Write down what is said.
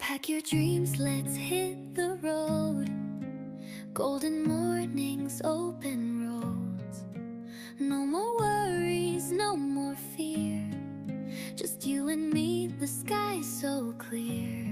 Pack your dreams, let's hit the road. Golden mornings, open roads. No more worries, no more fear. Just you and me, the sky so clear.